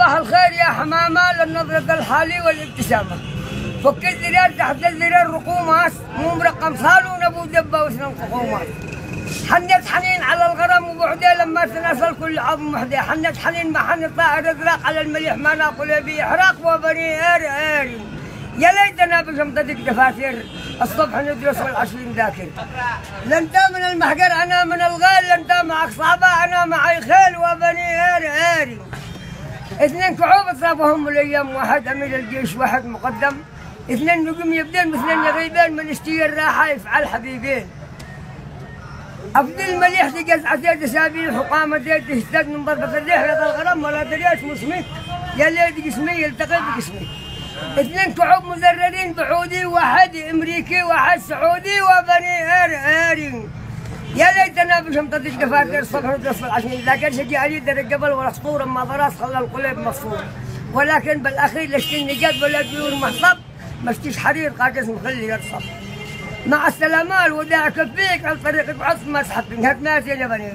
صباح الخير يا حمامة للنظرة الحالي والابتسامة. فك الزرار تحت الزرار رقومات مو مرقم صالون ابو دبه وسن الققومات. حنت حنين على الغرام وبعدي لما تناسل كل عظم وحده. حنت حنين ما حن طائر ازرق على المليح ما ناقل به احراق وبني اري. يا ليتنا بشنطتك دفاتر الصبح ندرس والعشرين ذاكر. لنت من المحجر انا من الغال، لنت معك صعبه انا معي خيل وبني اري. اثنين كعوب صابهم الايام، واحد امير الجيش واحد مقدم. اثنين نجوم يبدين مثلين يغيبين من اشتي الراحه يفعل حبيبين. افضل مليح تجز عتيد اسابيع حقامه زيت تهتد من ضربه الريح يا الغرام ولا دريت مسميك يا ليت جسمي يلتقي بجسمي. اثنين كعوب مزررين بعودي، واحد امريكي واحد سعودي وبني اري. يا ليتنا بشنطتك دفاتر الصبح ندرس العشرين ذاكر شجي اريد القبل والاسطور اما ضراس خلى القلب مصفور. ولكن بالاخير لشتي نجاد ولا ديور محصب مشتيش حرير قاقس مخلي يرصب. مع السلامه الوداع كفيك على طريقك عصم مسحب نهت ناس يا بني.